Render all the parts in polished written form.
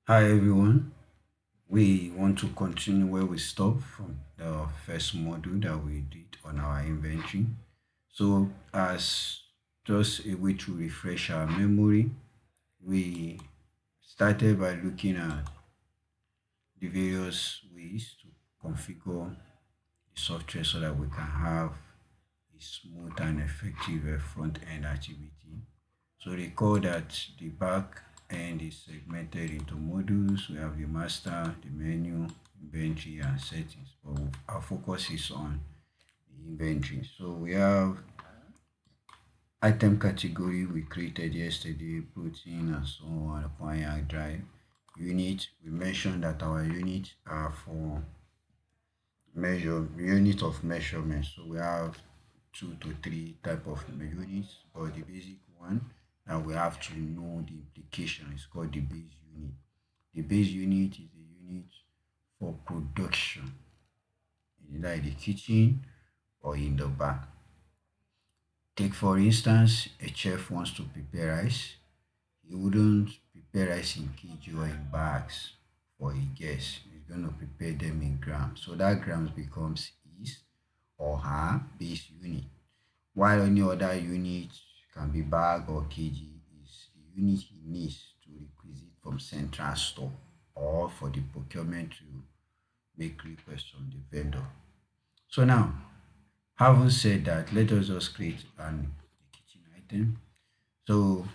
Hi everyone. We want to continue where we stopped from the first module that we did on our inventory. So, as just a way to refresh our memory, we started by looking at the various ways to configure the software so that we can have a smooth and effective front end activity. So recall that the back end is segmented into modules. We have the master, the menu, inventory, and settings. But our focus is on the inventory. So we have item category we created yesterday, protein and so on, acquire drive. Unit, we mentioned that our units are for unit of measurement. So we have 2 to 3 type of units, but the basic one that we have to know the implication is called the base unit. The base unit is the unit for production, either in the kitchen or in the bar. Take for instance, a chef wants to prepare rice. He wouldn't prepare rice in kg or in bags for a guest. He's going to prepare them in grams. So that grams becomes his or her base unit. While any other unit can be bag or kg is the unit he needs to requisite from central store or for the procurement to make request from the vendor. So now, having said that, let us just create a kitchen item. So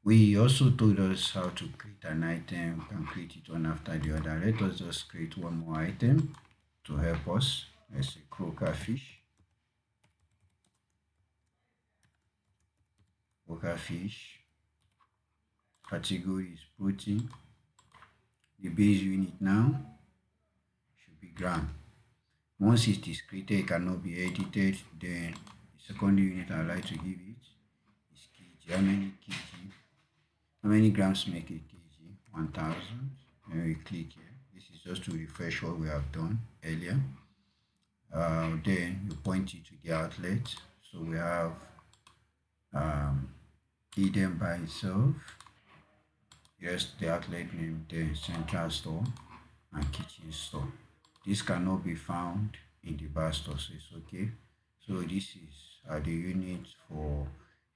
we also told us how to create an item. We can create it one after the other. Let us just create one more item to help us. Let's say croaker fish. Croaker fish. Category is protein. The base unit now should be gram. Once it is created, it cannot be edited. Then the second unit I like to give it is kg. How many kg? How many grams make a kg? 1000. Then we click here. This is just to refresh what we have done earlier. Then you point it to the outlet. So we have hidden by itself. Yes, the outlet name, then central store and kitchen store. This cannot be found in the bar store, so it's okay. So this is the unit for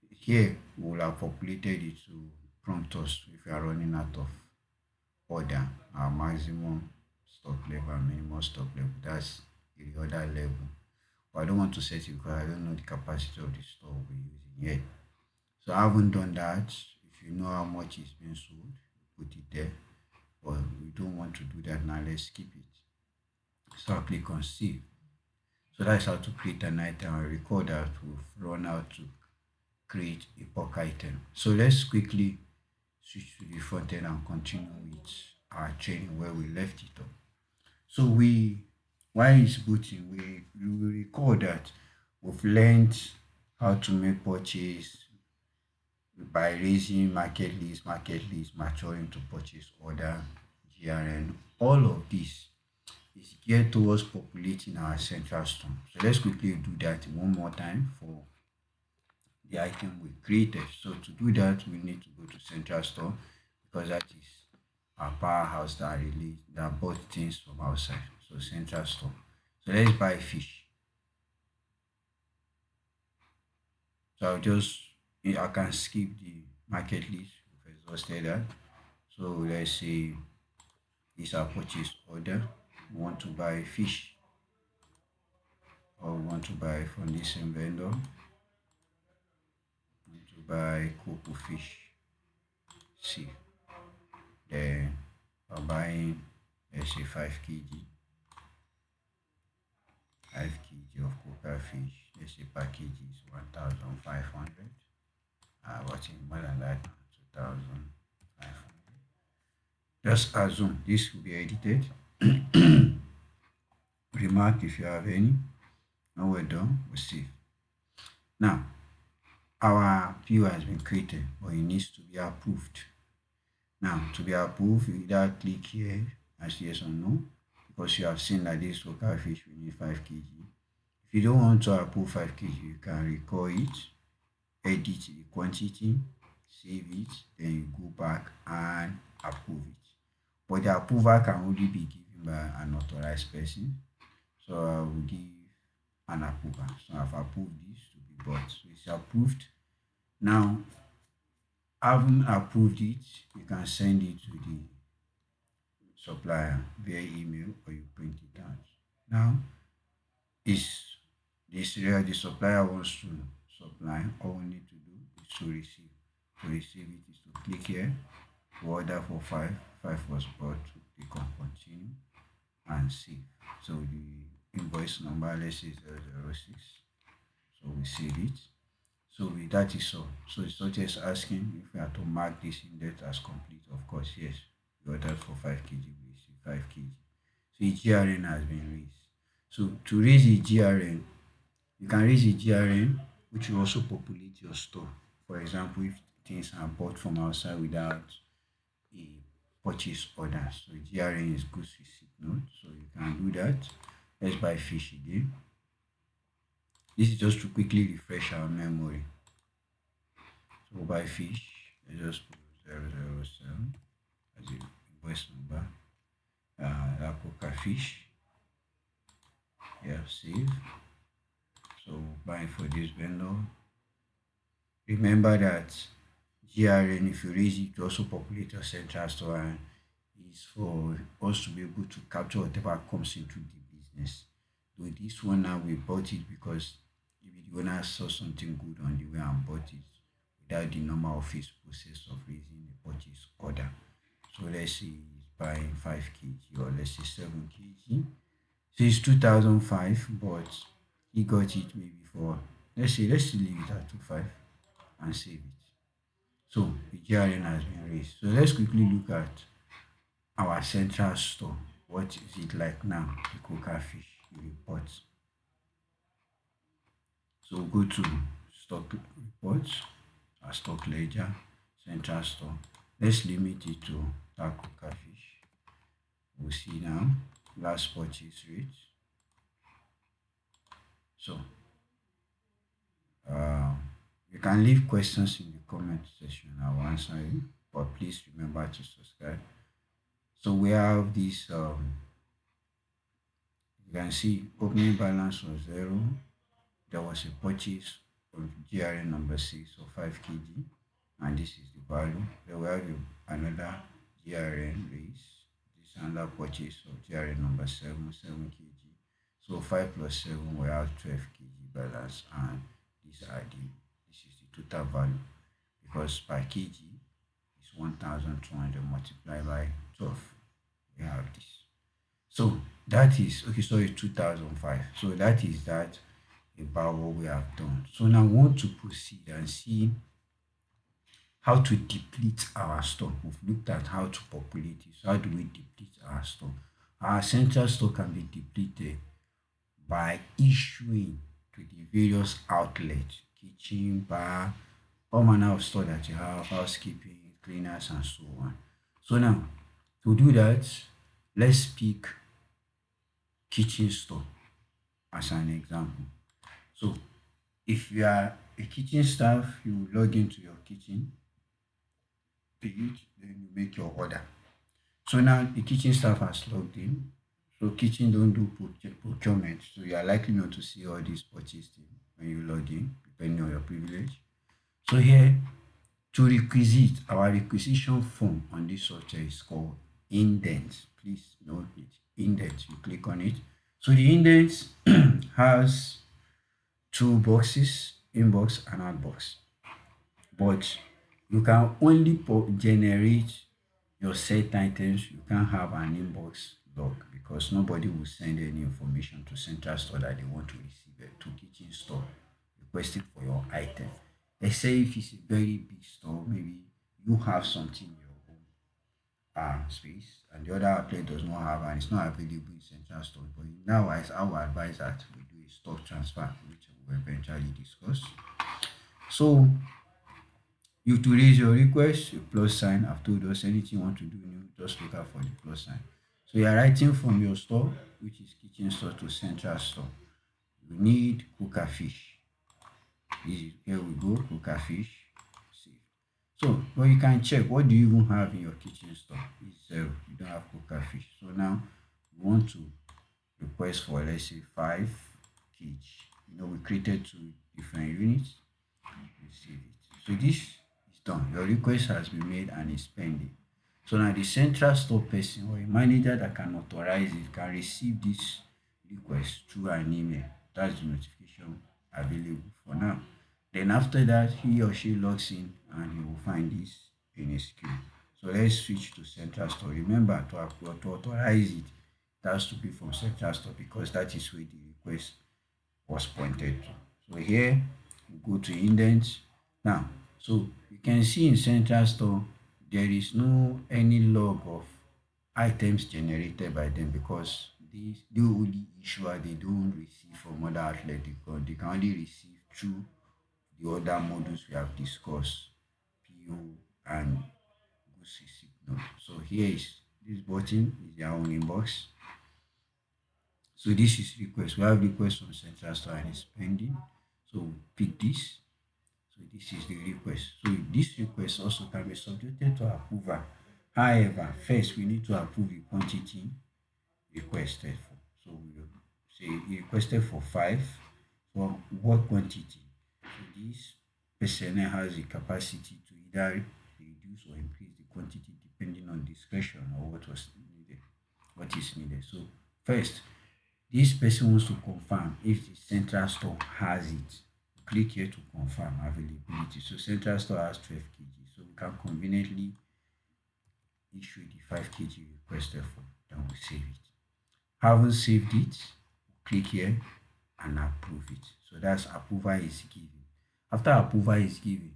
here. We will have populated it to prompt us if we are running out of order, our maximum stock level and minimum stock level. That's the other level. But I don't want to set it because I don't know the capacity of the store we're using yet. So I haven't done that. If you know how much is being sold, put it there. But we don't want to do that now. Let's skip it. So I click on save. So that's how to create an item. I record that we've run out to create a bulk item. So let's quickly switch to the front end and continue with our training where we left it up. So while it's booting, we recall that we've learned how to make purchase by raising market list, maturing to purchase order, GRN. All of this is geared towards populating our central store. So let's quickly do that one more time for the item we created. So to do that, we need to go to central store because that is our powerhouse that bought things from outside. So central store. So let's buy fish. So I can skip the market list. We've exhausted that. So let's say it's our purchase order. We want to buy fish or we want to buy from this same vendor. We want to buy cocoa fish. See, then we're buying let's say 5 kg, 5 kg of cocoa fish. Let's say per kg is 1,500. What's in more than that? 2,500. Just assume this will be edited. Remark if you have any. Now we're done, we save. Now, our PO has been created, but it needs to be approved. Now, to be approved, you either click here as yes or no, because you have seen that this local fish will need 5 kg. If you don't want to approve 5 kg, you can recall it, edit the quantity, save it, then you go back and approve it. but the approval can only be given by an authorized person. So I will give an approval. So I've approved this to be bought. So it's approved. Now, having approved it, you can send it to the supplier via email or you print it out. Now, is this area the supplier wants to supply, all we need to do is to receive. To receive it is to click here, to order for 5 was bought, we can continue and save. So the invoice number, let's say 006. So we save it. So that is all. So it's not just asking if we are to mark this index as complete. Of course, yes. We ordered for 5 kg, we receive 5 kg. So the GRN has been raised. So to raise the GRN, you can raise the GRN, which will also populate your store. For example, if things are bought from outside without a purchase order. So GRN is goods receipt note. So you can do that. Let's buy fish again. This is just to quickly refresh our memory. So we'll buy fish. I just put 007 as the invoice number. Coca fish. Yeah, save. So buying for this vendor. Remember that GRN, if you raise it, to also populate your central store and is for us to be able to capture whatever comes into the business. With this one now, we bought it because maybe the owner saw something good on the way and bought it without the normal office process of raising the purchase order. So let's say he's buying 5 kg or let's say 7 kg. So it's 2005, but he got it maybe for, let's leave it at 25 and save it. So the GRN has been raised. So let's quickly look at our central store. What is it like now? The Coca fish report. So go to stock reports, our stock ledger, central store. Let's limit it to that Coca fish. We'll see now last purchase rate. So you can leave questions in the comment section. I will answer you, but please remember to subscribe. So we have this. You can see opening balance was 0. There was a purchase of GRN number 6 or 5 kg, and this is the value. Then we have another GRN raise. This is another purchase of GRN number 7 kg. So 5 plus 7 we have 12 kg balance, and this is the total value because per kg is 1,200 multiplied by 12. We have this. So that is okay. So it's 2005. So that is that about what we have done. So now we want to proceed and see how to deplete our store. We've looked at how to populate it. So how do we deplete our store? Our central store can be depleted by issuing to the various outlets, kitchen, bar, all manner of store that you have, housekeeping, cleaners, and so on. So now, to do that, let's pick kitchen store as an example. So if you are a kitchen staff, you log into your kitchen page, then you make your order. So now the kitchen staff has logged in. So kitchen don't do procurement. So you are likely not to see all these purchase things when you log in, depending on your privilege. So here to requisite, our requisition form on this software is called indent. Please note it. Indent. You click on it. So the indent has two boxes, inbox and outbox. But you can only generate your set items. You can't have an inbox log because nobody will send any information to central store that they want to receive it to kitchen store requesting for your item. Let's say if it's a very big store, maybe you have something in your own space and the other outlet does not have and it's not available in central store. But now I will advise that we do a stock transfer, which we will eventually discuss. So you to raise your request, a plus sign. I've told us anything you want to do new, just look out for the plus sign. So you are writing from your store, which is kitchen store, to central store. You need Coca fish. Here we go, Coca fish. Save. So, well, you can check what do you even have in your kitchen store. It's 0. You don't have coca fish. So now we want to request for, let's say, 5 kg. We created 2 different units. Receive it. So this is done. Your request has been made and is pending. So now the central store person or a manager that can authorize it can receive this request through an email. That's the notification available for now. Then after that, he or she logs in and he will find this in his queue. So let's switch to central store. Remember, to authorize it, it has to be from central store because that is where the request was pointed to. So here we go to indents. Now, so you can see in central store there is no any log of items generated by them because the only issuer they don't receive from other outlet because they can only receive through the other modules we have discussed, PO and goods receipt node. So here is this button is their own inbox. So this is request. We have request from central store and it's pending. So pick this. So this is the request. So this request also can be subjected to approval. However, first we need to approve the quantity requested for. So we will say he requested for 5. For what quantity? So this personnel has the capacity to either reduce or increase the quantity depending on discretion or what was needed, what is needed. So first, this person wants to confirm if the central store has it. Click here to confirm availability. So central store has 12 kg. So we can conveniently issue the 5 kg requested for. Then we save it. Haven't saved it, click here and approve it. So that's approval is given. After approval is given,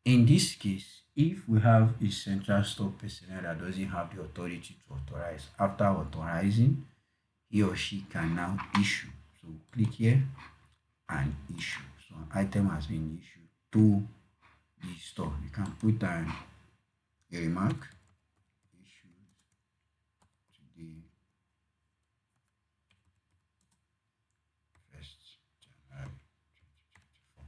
in this case, if we have a central store personnel that doesn't have the authority to authorize, after authorizing, he or she can now issue. So click here and issue. So an item has been issued to the store. You can put a remark issued to the 1st January 2024.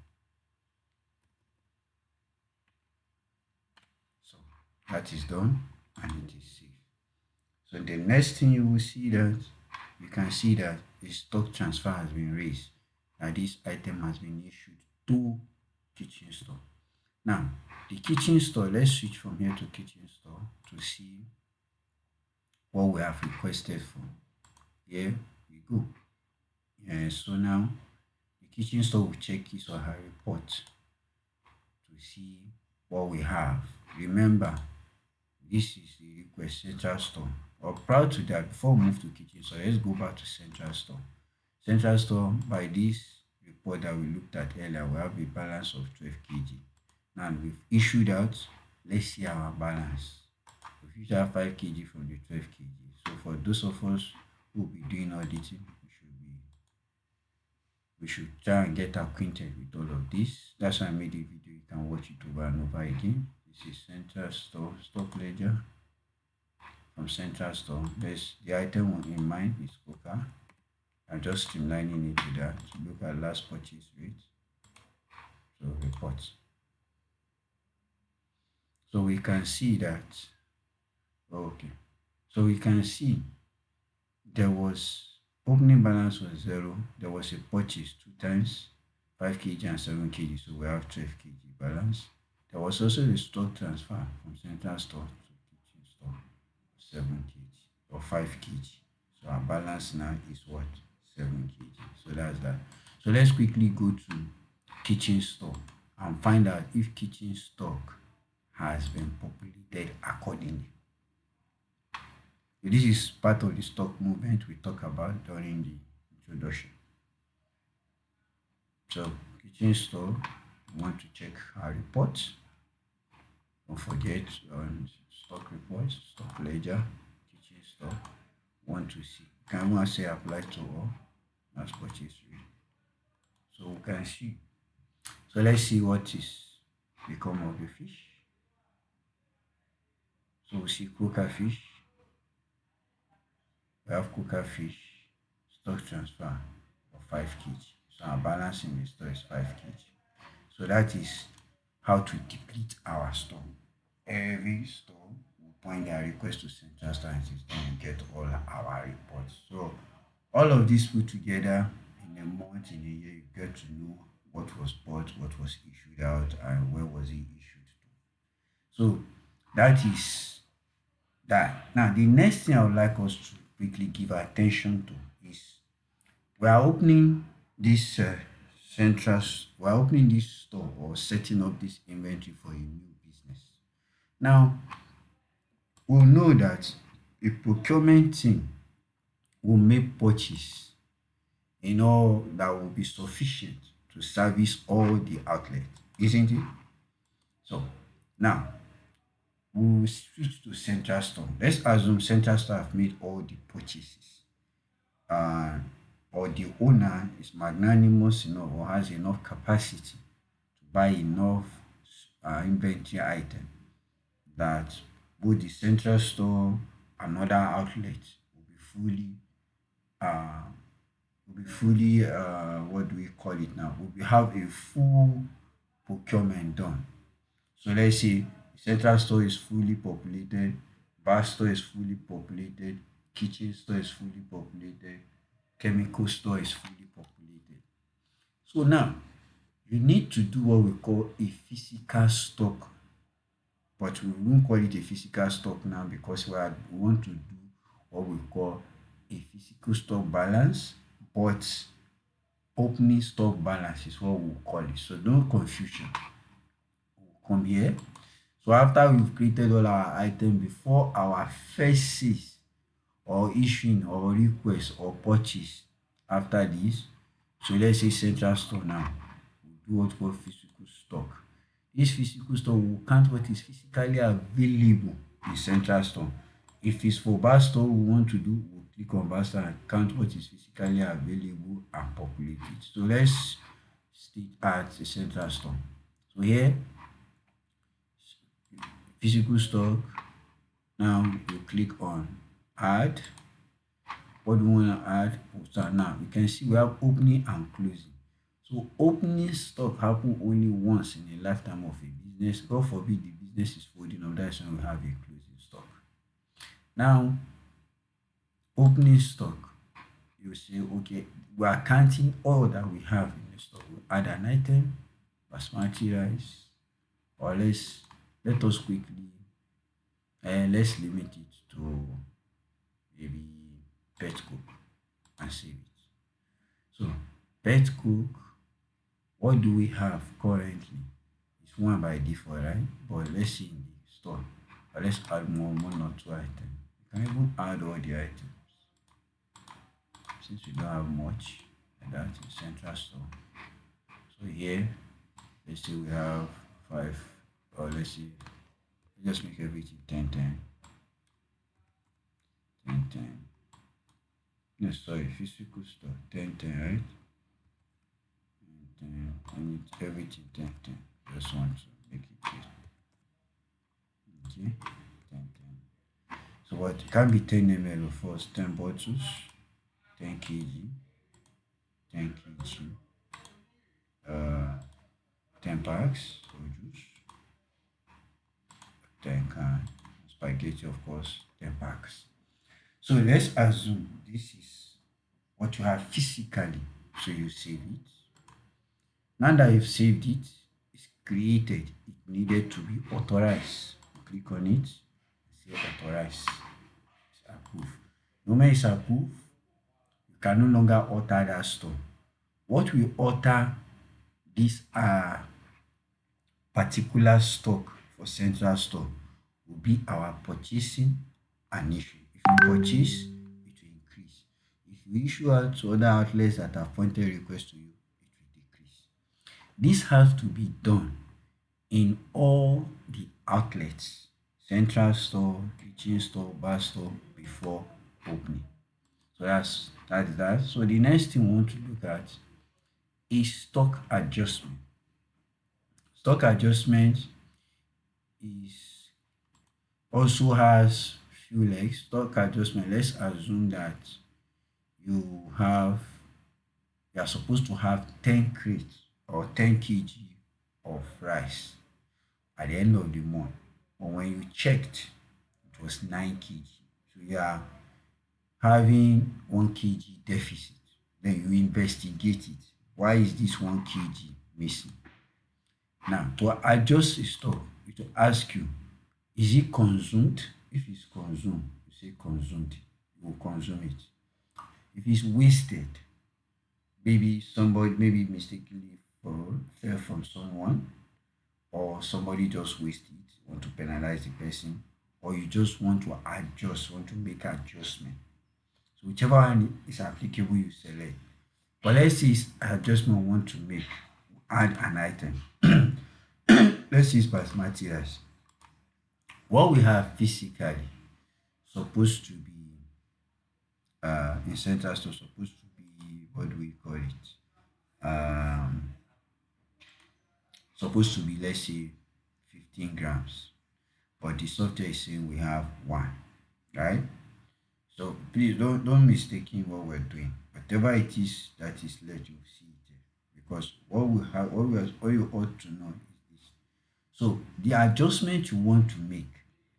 So that is done and it is saved. So the next thing you will see that you can see that a stock transfer has been raised. That this item has been issued to kitchen store. Now the kitchen store, let's switch from here to kitchen store to see what we have requested for. Here we go. So now the kitchen store will check his or her report to see what we have. Remember, this is the request central store. Or prior to that, before we move to kitchen store, let's go back to central store. Central store, by this report that we looked at earlier, we have a balance of 12 kg. Now we've issued out, let's see our balance. We've issued out 5 kg from the 12 kg. So for those of us who will be doing auditing, we should try and get acquainted with all of this. That's why I made a video. You can watch it over and over again. This is central store stock ledger from central store. There's the item in mind is coca. I'm just streamlining it to that to look at last purchase rate. So reports. So we can see that. Okay. So we can see there was opening balance was 0. There was a purchase 2 times 5 kg and 7 kg. So we have 12 kg balance. There was also a stock transfer from central store to kitchen store 7 kg or 5 kg. So our balance now is what? 7 kg. So that's that. So let's quickly go to kitchen store and find out if kitchen stock has been populated accordingly. This is part of the stock movement we talk about during the introduction. So kitchen store, we want to check our reports. Don't forget on stock reports, stock ledger, kitchen store. Want to see. Can we say apply to all? Last purchase rate. So we can see. So let's see what is become of the fish. So we see coca fish. We have coca fish stock transfer of 5 kg. So our balance in the store is 5 kg. So that is how to deplete our store. Every store will point their request to central store and system will get all our reports. So all of this put together in a month, in a year, you get to know what was bought, what was issued out, and where was it issued to. So that is that. Now, the next thing I would like us to quickly give attention to is we are opening this we are opening this store or setting up this inventory for a new business. Now, we'll know that a procurement team will make purchase in all that will be sufficient to service all the outlets, isn't it? So now we'll switch to central store. Let's assume central store have made all the purchases, uh, or the owner is magnanimous enough or has enough capacity to buy enough inventory item that both the central store and other outlets uh, will be fully what do we call it now? We will have a full procurement done. So let's say central store is fully populated, bar store is fully populated, kitchen store is fully populated, chemical store is fully populated. So now you need to do what we call a physical stock, but we won't call it a physical stock now because we want to do what we call a physical stock balance, but opening stock balance is what we'll call it. So no confusion. We'll come here. So after we've created all our items before our first sales or issuing or request or purchase after this. So let's say central store now. We'll do what's called physical stock. This physical store will count what is physically available in central store. If it's for bar store we want to do, we'll click on bar store and count what is physically available and populate it. So let's stick at the central store. So here, physical stock. Now you click on add. What do we want to add? So now you can see we have opening and closing. So opening stock happen only once in a lifetime of a business. God forbid the business is folding up, that's when we have a closing stock. Now, opening stock, you say, okay, we are counting all that we have in the stock. We add an item, basmati rice, or let us quickly let's limit it to maybe pet cook and save it. So pet cook, what do we have currently? It's one by default, right? But let's see in the store. But let's add more, one or two items. You can even add all the items. Since we don't have much like that in central store. So here, let's say we have 5, or let's see, just make everything 10 10 10 10. No, sorry, physical store 10 10, right? 10, I need everything 10 10. Just want to make it clear. Okay, 10 10. So what it can be 10 ml of course, 10 bottles, 10 kg, 10 kg, 10 packs of juice, 10 can spaghetti, of course, 10 packs. So let's assume this is what you have physically. So you save it. Now that you've saved it, it's created. It needed to be authorized. Click on it, say authorize. It's approved. The moment it's approved, you can no longer alter that store. What will alter this particular stock for central store will be our purchasing and issue. If you purchase, it will increase. If you issue out to other outlets that have pointed request to you, it will decrease. This has to be done in all the outlets, central store, kitchen store, bar store, before opening. So that's that. So the next thing we want to look at is stock adjustment. Stock adjustment is also has few legs. Stock adjustment, let's assume that you have you are supposed to have 10 crates or 10 kg of rice at the end of the month. But when you checked, it was 9 kg. So you are having 1 kg deficit. Then you investigate it. Why is this 1 kg missing? Now, to adjust the stock, it will ask you, is it consumed? If it's consumed, you say consumed, you will consume it. If it's wasted, maybe somebody maybe mistakenly fell from someone, or somebody just wasted it, want to penalize the person, or you just want to adjust, want to make adjustment. So whichever one is applicable, you select. But let's say it's adjustment we want to make, add an item. Let's use basmati rice. What we have physically supposed to be in central store supposed to be, what do we call it? Supposed to be, let's say, 15 grams, but the software is saying we have one, right? So please don't mistake in what we're doing. Whatever it is that is left, you see it there. Because what you ought to know is this. So the adjustment you want to make,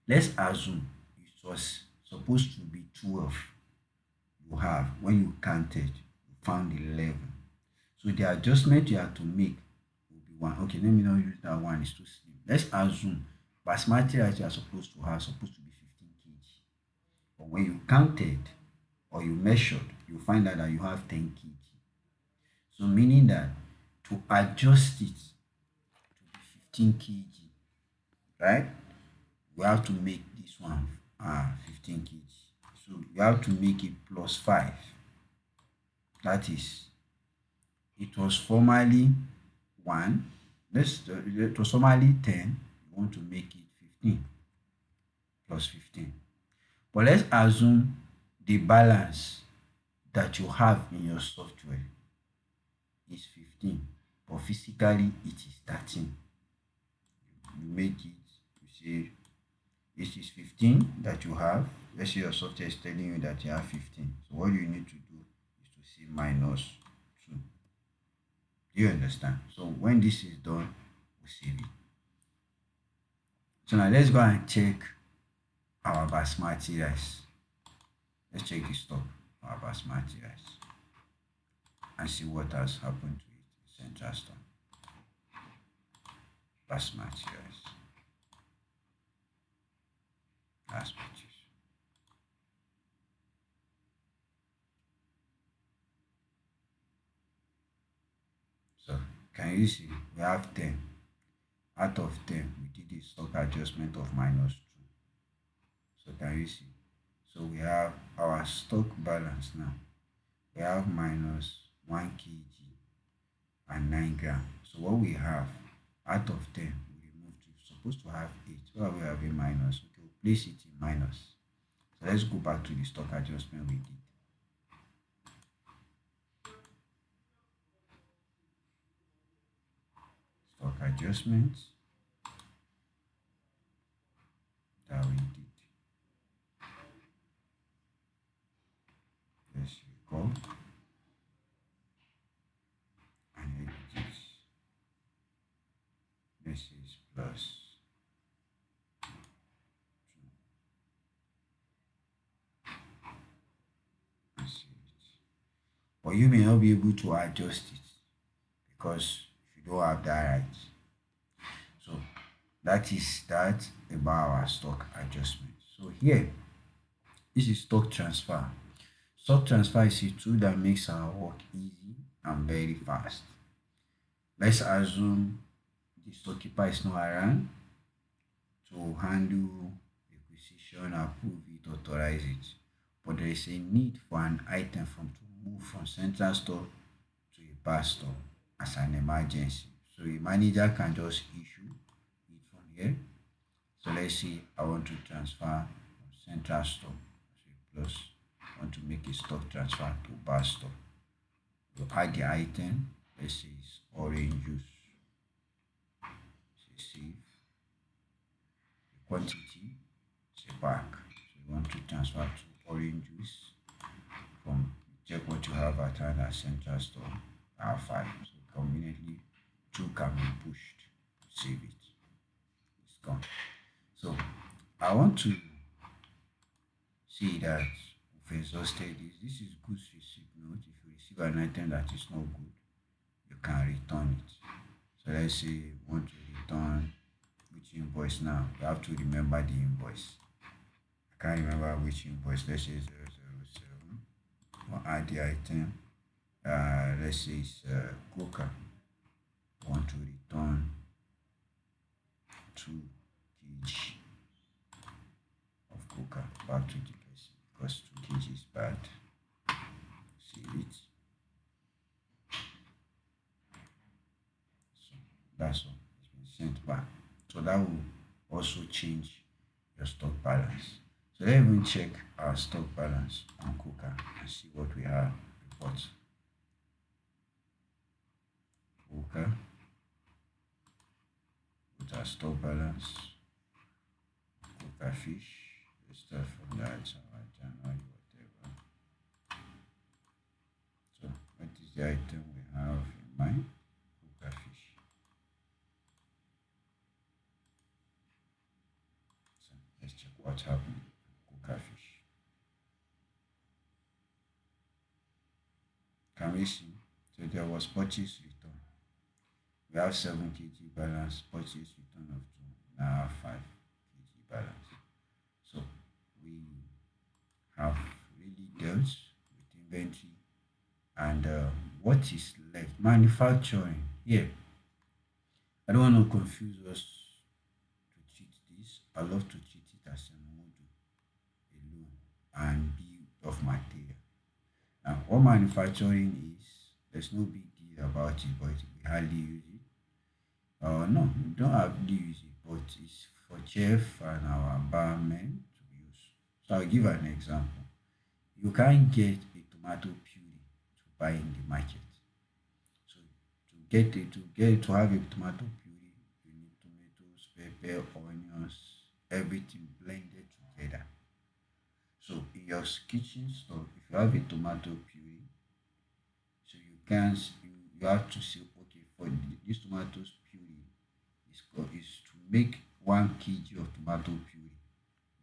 let's assume it was supposed to be 12. You have, when you counted, you found 11. So the adjustment you have to make will be one. Okay, let me not use that one, it's too slim. Let's assume basmati rice you are supposed to be 15 kg. But when you counted or you measured, you find out that you have 10 kg. So meaning that to adjust it to be 15 kg, right? We have to make this one 15 kg. So you have to make it plus 5. That is, it was formerly 1. It was formerly 10. You want to make it 15 plus 15. But let's assume the balance that you have in your software is 15, but physically it is 13. You make it, you say it is 15 that you have. Let's say your software is telling you that you have 15. So what you need to do is to say minus 2. Do you understand? So when this is done, we save it. So now let's go and check our basmati rice. Let's check the stock for our basmati rice and see what has happened to it. Central store. Basmati rice. Basmati. So can you see we have 10. Out of 10, we did a stock adjustment of minus 2. So can you see? So we have our stock balance now. We have minus 1 kg and 9 grams. So what we have out of 10, we remove 2. Supposed to have 8. Why we have a minus? Okay, we'll place it in minus. So let's go back to the stock adjustment we did. Stock adjustments that we did. Let's recall and edit this. This is plus 2. And save it. But you may not be able to adjust it because you don't have that right. So that is that about our stock adjustment. So here, this is stock transfer. Stock transfer is a tool that makes our work easy and very fast. Let's assume the storekeeper is not around to handle requisition, approve it, authorize it. But there is a need for an item to move from central store to a bar store as an emergency. So a manager can just issue it from here. So let's say I want to transfer from central store. So plus I want to make a stock transfer to bar store. You add the item. Let's say it's orange juice. Say save. The quantity is a pack. So you want to transfer to orange juice from, check what you have at hand at central store. I have 5. So conveniently 2 can be pushed. Save it. It's gone. So I want to see that we've exhausted this. This is goods receipt note. If you receive an item that is not good, you can return it. So let's say you want to return which invoice now. You have to remember the invoice. I can't remember which invoice. Let's say 007. Or add the item. Let's say it's cooker. Want to return 2 kg of cooker back to the person because 2 kg is bad. See it. So that's all. It's been sent back. So that will also change your stock balance. So let's even check our stock balance on cooker and see what we have report. Cooker with our stock balance, cooker fish. Let's start from that January, whatever. So what is the item we have in mind? Cooker fish. So let's check what's happening. Cooker fish. Can we see? So there was purchase return. We have 7 kg balance, purchase return of 2, now 5 kg balance. So we have really dealt with inventory and what is left. Manufacturing. Here, I don't want to confuse us to treat this. I love to treat it as a module alone and bill of material. Now, what manufacturing is, there's no big deal about it, but we hardly use it. No, we don't hardly use it, but it's for chef and our barmen to use. So I'll give an example. You can't get a tomato puree to buy in the market. So to have a tomato puree, you need tomatoes, pepper, onions, everything blended together. So in your kitchen store, if you have a tomato puree, so you have to say, okay, for this tomatoes puree is to make 1 kg of tomato puree.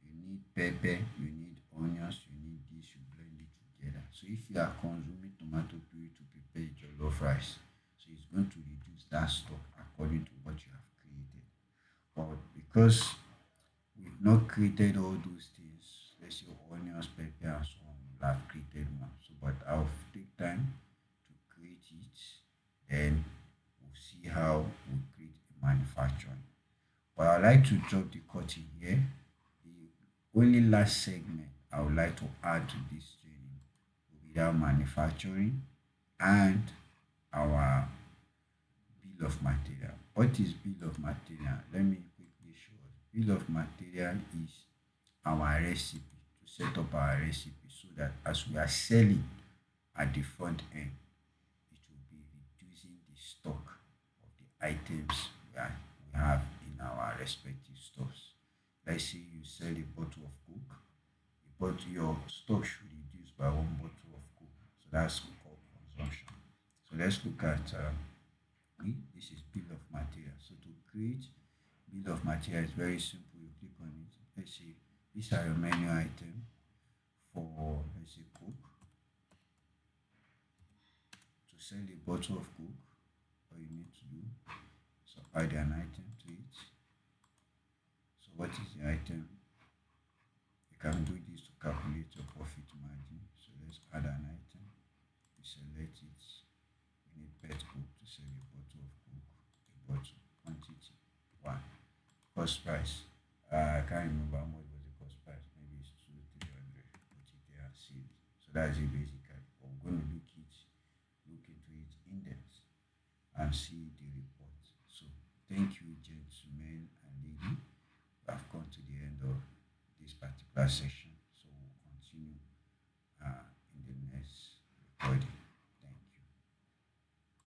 You need pepper, you need onions, you need this, you blend it together. So if you are consuming tomato puree to prepare jollof rice, so it's going to reduce that stock according to what you have created. But because we've not created all those things, let's say onions, pepper, and so on, we'll have created one. So, but I'll take time to create it, then we'll see how we create a manufacturing. But I'd like to drop the curtain here. The only last segment I would like to add to this training will be our manufacturing and our bill of material. What is bill of material? Let me quickly show us. Bill of material is our recipe, to set up our recipe so that as we are selling at the front end, it will be reducing the stock of the items we have in our respective stores. Let's say you sell a bottle of Coke, but your stock should reduce by 1 bottle of Coke. So that's called consumption. So let's look at this is bill of material. So to create bill of material is very simple. You click on it. Let's say these are your menu item for, let's say, Coke. To sell a bottle of Coke, all you need to do is add an item to it. So what is the item? You can do this to calculate your profit margin. So let's add an item. We select it. We need pet Coke to sell a bottle of Coke. A bottle quantity 1. Cost price. I can't remember how much was the cost price. Maybe it's 200, 300. Put it there and see it. So that's it basically. But we're going to look into it in depth and see the report. So thank you, gentlemen and lady. We have come to the end of this particular session.